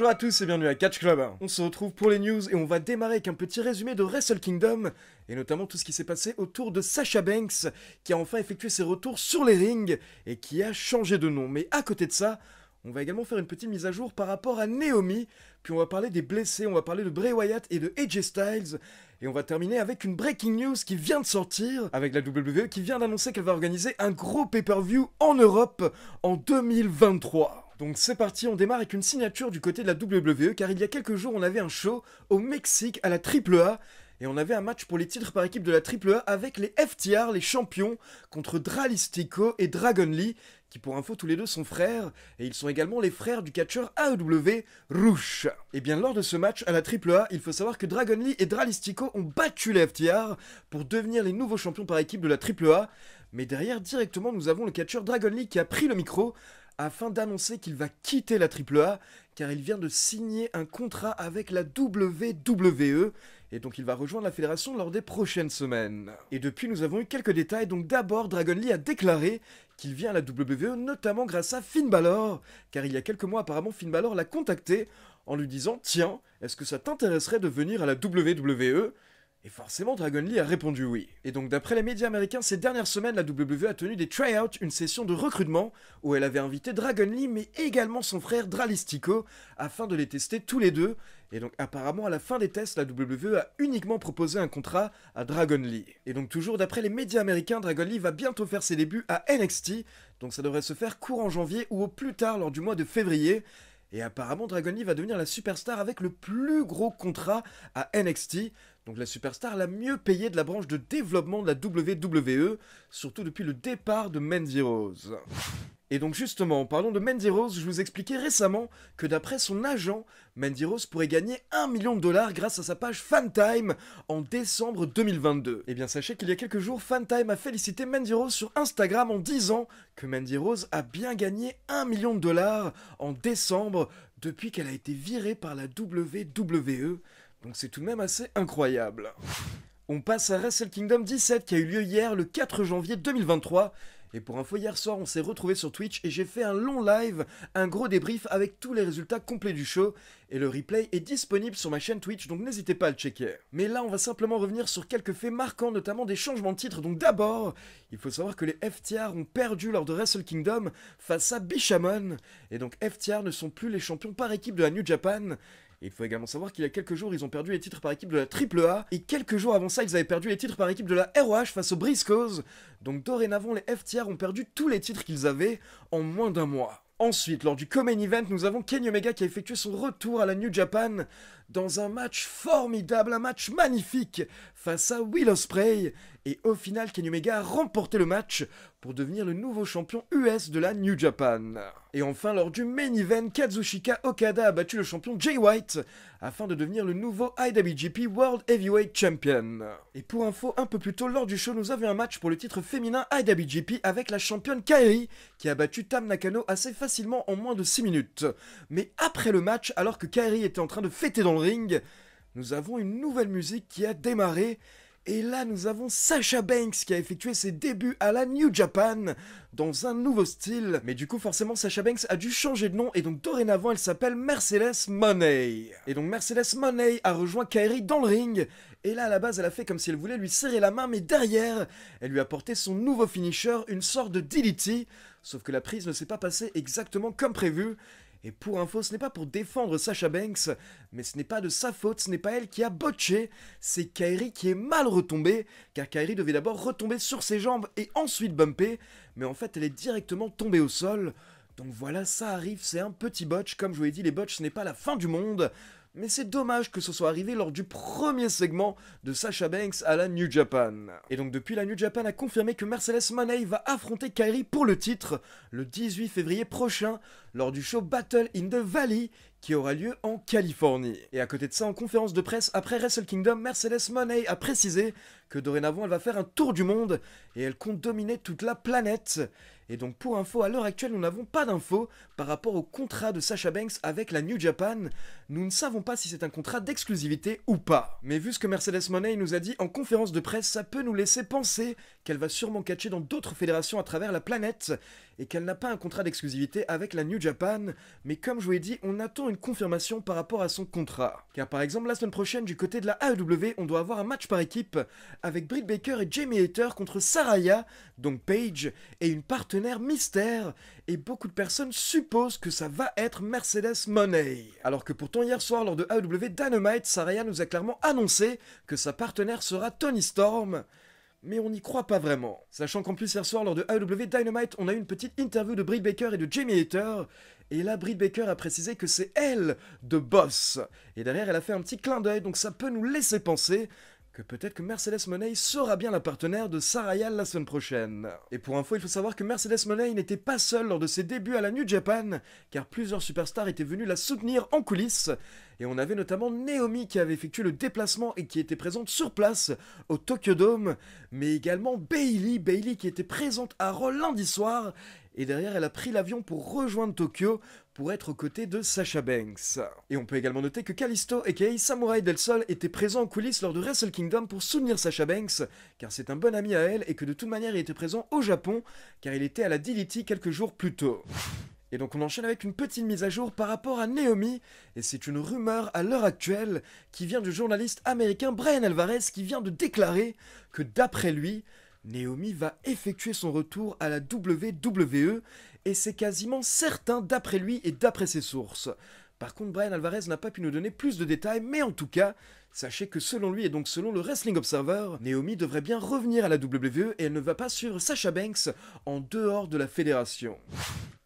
Bonjour à tous et bienvenue à Catch Club. On se retrouve pour les news et on va démarrer avec un petit résumé de Wrestle Kingdom et notamment tout ce qui s'est passé autour de Sasha Banks qui a enfin effectué ses retours sur les rings et qui a changé de nom. Mais à côté de ça, on va également faire une petite mise à jour par rapport à Naomi, puis on va parler des blessés, on va parler de Bray Wyatt et de AJ Styles, et on va terminer avec une breaking news qui vient de sortir, avec la WWE qui vient d'annoncer qu'elle va organiser un gros pay-per-view en Europe en 2023. Donc c'est parti, on démarre avec une signature du côté de la WWE, car il y a quelques jours on avait un show au Mexique à la AAA, et on avait un match pour les titres par équipe de la AAA avec les FTR, les champions, contre Dralistico et Dragon Lee, qui pour info tous les deux sont frères, et ils sont également les frères du catcheur AEW, Rush. Et bien lors de ce match à la AAA, il faut savoir que Dragon Lee et Dralistico ont battu les FTR pour devenir les nouveaux champions par équipe de la AAA, mais derrière directement nous avons le catcheur Dragon Lee qui a pris le micro afin d'annoncer qu'il va quitter la AAA, car il vient de signer un contrat avec la WWE, et donc il va rejoindre la fédération lors des prochaines semaines. Et depuis nous avons eu quelques détails, donc d'abord Dragon Lee a déclaré qu'il vient à la WWE notamment grâce à Finn Balor, car il y a quelques mois apparemment Finn Balor l'a contacté en lui disant « Tiens, est-ce que ça t'intéresserait de venir à la WWE ?» Et forcément, Dragon Lee a répondu oui. Et donc d'après les médias américains, ces dernières semaines, la WWE a tenu des try-outs, une session de recrutement, où elle avait invité Dragon Lee, mais également son frère Dralistico, afin de les tester tous les deux. Et donc apparemment, à la fin des tests, la WWE a uniquement proposé un contrat à Dragon Lee. Et donc toujours d'après les médias américains, Dragon Lee va bientôt faire ses débuts à NXT, donc ça devrait se faire courant janvier ou au plus tard lors du mois de février. Et apparemment, Dragon Lee va devenir la superstar avec le plus gros contrat à NXT, donc la superstar la mieux payée de la branche de développement de la WWE, surtout depuis le départ de Mandy Rose. Et donc justement, en parlant de Mandy Rose, je vous expliquais récemment que d'après son agent, Mandy Rose pourrait gagner $1 million grâce à sa page Fantime en décembre 2022. Et bien sachez qu'il y a quelques jours, Fantime a félicité Mandy Rose sur Instagram en disant que Mandy Rose a bien gagné $1 million en décembre depuis qu'elle a été virée par la WWE. Donc c'est tout de même assez incroyable. On passe à Wrestle Kingdom 17 qui a eu lieu hier le 4 janvier 2023. Et pour info, hier soir on s'est retrouvés sur Twitch et j'ai fait un long live, un gros débrief avec tous les résultats complets du show. Et le replay est disponible sur ma chaîne Twitch, donc n'hésitez pas à le checker. Mais là on va simplement revenir sur quelques faits marquants, notamment des changements de titre. Donc d'abord, il faut savoir que les FTR ont perdu lors de Wrestle Kingdom face à Bishamon. Et donc FTR ne sont plus les champions par équipe de la New Japan. Et il faut également savoir qu'il y a quelques jours, ils ont perdu les titres par équipe de la AAA, et quelques jours avant ça, ils avaient perdu les titres par équipe de la ROH face aux Briscoes. Donc dorénavant, les FTR ont perdu tous les titres qu'ils avaient en moins d'un mois. Ensuite, lors du Co-Main Event, nous avons Kenny Omega qui a effectué son retour à la New Japan dans un match formidable, un match magnifique face à Will Ospreay. Et au final, Kenny Omega a remporté le match pour devenir le nouveau champion US de la New Japan. Et enfin, lors du Main Event, Kazuchika Okada a battu le champion Jay White afin de devenir le nouveau IWGP World Heavyweight Champion. Et pour info, un peu plus tôt lors du show, nous avions un match pour le titre féminin IWGP avec la championne Kairi qui a battu Tam Nakano assez facilement en moins de 6 minutes. Mais après le match, alors que Kairi était en train de fêter dans le ring, nous avons une nouvelle musique qui a démarré. Et là, nous avons Sasha Banks qui a effectué ses débuts à la New Japan dans un nouveau style. Mais du coup, forcément, Sasha Banks a dû changer de nom et donc dorénavant, elle s'appelle Mercedes Moné. Et donc Mercedes Moné a rejoint Kairi dans le ring. Et là, à la base, elle a fait comme si elle voulait lui serrer la main, mais derrière, elle lui a porté son nouveau finisher, une sorte de DDT. Sauf que la prise ne s'est pas passée exactement comme prévu. Et pour info, ce n'est pas pour défendre Sasha Banks, mais ce n'est pas de sa faute, ce n'est pas elle qui a botché, c'est Kairi qui est mal retombée, car Kairi devait d'abord retomber sur ses jambes et ensuite bumper, mais en fait elle est directement tombée au sol. Donc voilà, ça arrive, c'est un petit botch, comme je vous l'ai dit, les botches ce n'est pas la fin du monde. Mais c'est dommage que ce soit arrivé lors du premier segment de Sasha Banks à la New Japan. Et donc depuis, la New Japan a confirmé que Mercedes Moné va affronter Kairi pour le titre le 18 février prochain lors du show Battle in the Valley qui aura lieu en Californie. Et à côté de ça, en conférence de presse après Wrestle Kingdom, Mercedes Moné a précisé que dorénavant elle va faire un tour du monde et elle compte dominer toute la planète. Et donc pour info, à l'heure actuelle, nous n'avons pas d'infos par rapport au contrat de Sasha Banks avec la New Japan. Nous ne savons pas si c'est un contrat d'exclusivité ou pas. Mais vu ce que Mercedes Moné nous a dit en conférence de presse, ça peut nous laisser penser qu'elle va sûrement catcher dans d'autres fédérations à travers la planète. et qu'elle n'a pas un contrat d'exclusivité avec la New Japan, mais comme je vous l'ai dit, on attend une confirmation par rapport à son contrat. Car par exemple, la semaine prochaine, du côté de la AEW, on doit avoir un match par équipe avec Britt Baker et Jamie Hayter contre Saraya, donc Paige, et une partenaire mystère, et beaucoup de personnes supposent que ça va être Mercedes Moné. Alors que pourtant hier soir lors de AEW Dynamite, Saraya nous a clairement annoncé que sa partenaire sera Toni Storm, mais on n'y croit pas vraiment. Sachant qu'en plus hier soir lors de AEW Dynamite, on a eu une petite interview de Britt Baker et de Jamie Hayter, et là Britt Baker a précisé que c'est elle de boss, et derrière elle a fait un petit clin d'œil, donc ça peut nous laisser penser que peut-être que Mercedes Moné sera bien la partenaire de Saraya la semaine prochaine. Et pour info, il faut savoir que Mercedes Moné n'était pas seule lors de ses débuts à la New Japan, car plusieurs superstars étaient venus la soutenir en coulisses, et on avait notamment Naomi qui avait effectué le déplacement et qui était présente sur place au Tokyo Dome, mais également Bayley qui était présente à Raw lundi soir, et derrière elle a pris l'avion pour rejoindre Tokyo pour être aux côtés de Sasha Banks. Et on peut également noter que Kalisto aka Samurai Del Sol était présent en coulisses lors de Wrestle Kingdom pour soutenir Sasha Banks, car c'est un bon ami à elle et que de toute manière il était présent au Japon, car il était à la DDT quelques jours plus tôt. Et donc on enchaîne avec une petite mise à jour par rapport à Naomi, et c'est une rumeur à l'heure actuelle qui vient du journaliste américain Brian Alvarez qui vient de déclarer que d'après lui, Naomi va effectuer son retour à la WWE, et c'est quasiment certain d'après lui et d'après ses sources. Par contre, Brian Alvarez n'a pas pu nous donner plus de détails, mais en tout cas, sachez que selon lui et donc selon le Wrestling Observer, Naomi devrait bien revenir à la WWE et elle ne va pas suivre Sasha Banks en dehors de la fédération.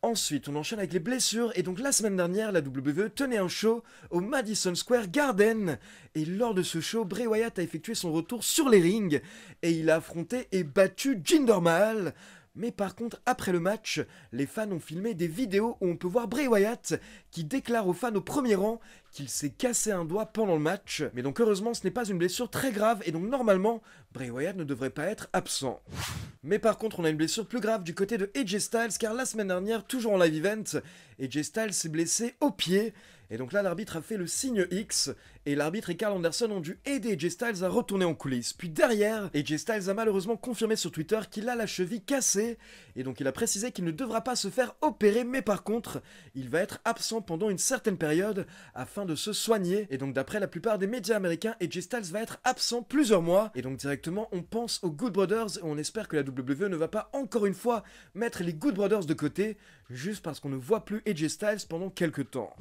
Ensuite, on enchaîne avec les blessures, et donc la semaine dernière, la WWE tenait un show au Madison Square Garden, et lors de ce show, Bray Wyatt a effectué son retour sur les rings, et il a affronté et battu Jinder Mahal. Mais par contre, après le match, les fans ont filmé des vidéos où on peut voir Bray Wyatt qui déclare aux fans au premier rang qu'il s'est cassé un doigt pendant le match. Mais donc heureusement, ce n'est pas une blessure très grave et donc normalement, Bray Wyatt ne devrait pas être absent. Mais par contre, on a une blessure plus grave du côté de AJ Styles, car la semaine dernière, toujours en live event, AJ Styles s'est blessé au pied. Et donc là, l'arbitre a fait le signe X, et l'arbitre et Karl Anderson ont dû aider AJ Styles à retourner en coulisses. Puis derrière, AJ Styles a malheureusement confirmé sur Twitter qu'il a la cheville cassée, et donc il a précisé qu'il ne devra pas se faire opérer, mais par contre, il va être absent pendant une certaine période afin de se soigner. Et donc d'après la plupart des médias américains, AJ Styles va être absent plusieurs mois, et donc directement on pense aux Good Brothers, et on espère que la WWE ne va pas encore une fois mettre les Good Brothers de côté, juste parce qu'on ne voit plus AJ Styles pendant quelques temps.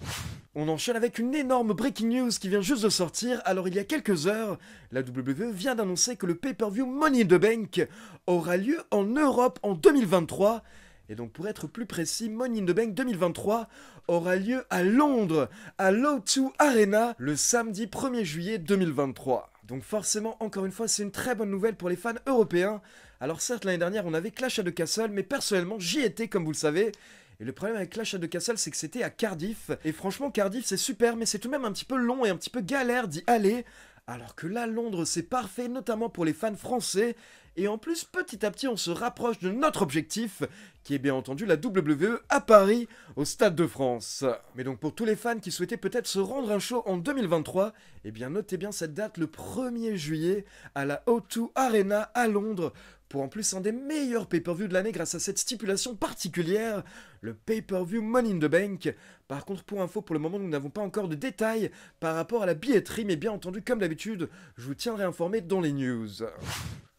On enchaîne avec une énorme breaking news qui vient juste de sortir. Alors il y a quelques heures, la WWE vient d'annoncer que le pay-per-view Money in the Bank aura lieu en Europe en 2023. Et donc pour être plus précis, Money in the Bank 2023 aura lieu à Londres, à l'O2 Arena, le samedi 1er juillet 2023. Donc forcément, encore une fois, c'est une très bonne nouvelle pour les fans européens. Alors certes, l'année dernière, on avait Clash at the Castle, mais personnellement, j'y étais, comme vous le savez. Et le problème avec Clash at the Castle, c'est que c'était à Cardiff. Et franchement, Cardiff, c'est super, mais c'est tout de même un petit peu long et un petit peu galère d'y aller. Alors que là, Londres, c'est parfait, notamment pour les fans français. Et en plus, petit à petit, on se rapproche de notre objectif, qui est bien entendu la WWE à Paris, au Stade de France. Mais donc pour tous les fans qui souhaitaient peut-être se rendre un show en 2023, eh bien notez bien cette date, le 1er juillet, à la O2 Arena à Londres, pour en plus un des meilleurs pay-per-view de l'année grâce à cette stipulation particulière, le pay-per-view Money in the Bank. Par contre, pour info, pour le moment, nous n'avons pas encore de détails par rapport à la billetterie, mais bien entendu, comme d'habitude, je vous tiendrai informé dans les news.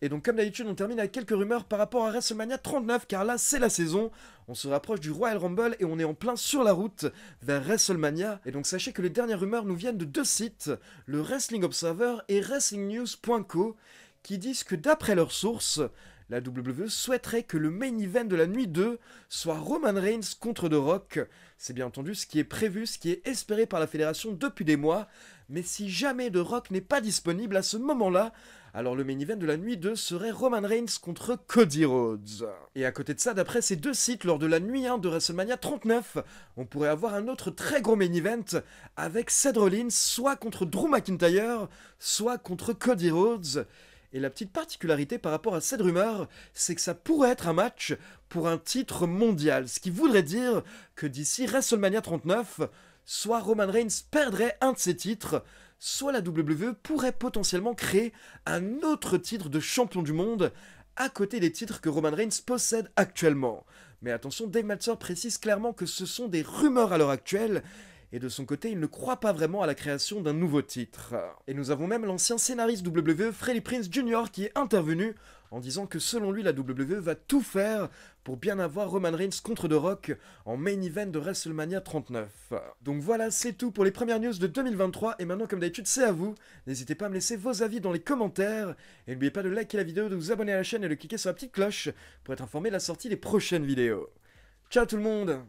Et donc comme d'habitude, on termine avec quelques rumeurs par rapport à WrestleMania 39, car là, c'est la saison. On se rapproche du Royal Rumble et on est en plein sur la route vers WrestleMania. Et donc sachez que les dernières rumeurs nous viennent de deux sites, le Wrestling Observer et WrestlingNews.co, qui disent que d'après leurs sources, la WWE souhaiterait que le main event de la nuit 2 soit Roman Reigns contre The Rock. C'est bien entendu ce qui est prévu, ce qui est espéré par la fédération depuis des mois. Mais si jamais The Rock n'est pas disponible à ce moment-là, alors le main event de la nuit 2 serait Roman Reigns contre Cody Rhodes. Et à côté de ça, d'après ces deux sites, lors de la nuit 1 de WrestleMania 39, on pourrait avoir un autre très gros main event avec Seth Rollins, soit contre Drew McIntyre, soit contre Cody Rhodes. Et la petite particularité par rapport à cette rumeur, c'est que ça pourrait être un match pour un titre mondial. Ce qui voudrait dire que d'ici WrestleMania 39, soit Roman Reigns perdrait un de ses titres, soit la WWE pourrait potentiellement créer un autre titre de champion du monde à côté des titres que Roman Reigns possède actuellement. Mais attention, Dave Meltzer précise clairement que ce sont des rumeurs à l'heure actuelle, et de son côté, il ne croit pas vraiment à la création d'un nouveau titre. Et nous avons même l'ancien scénariste WWE, Freddie Prinze Jr., qui est intervenu en disant que selon lui, la WWE va tout faire pour bien avoir Roman Reigns contre The Rock en main event de WrestleMania 39. Donc voilà, c'est tout pour les premières news de 2023, et maintenant comme d'habitude c'est à vous. N'hésitez pas à me laisser vos avis dans les commentaires, et n'oubliez pas de liker la vidéo, de vous abonner à la chaîne et de cliquer sur la petite cloche pour être informé de la sortie des prochaines vidéos. Ciao tout le monde!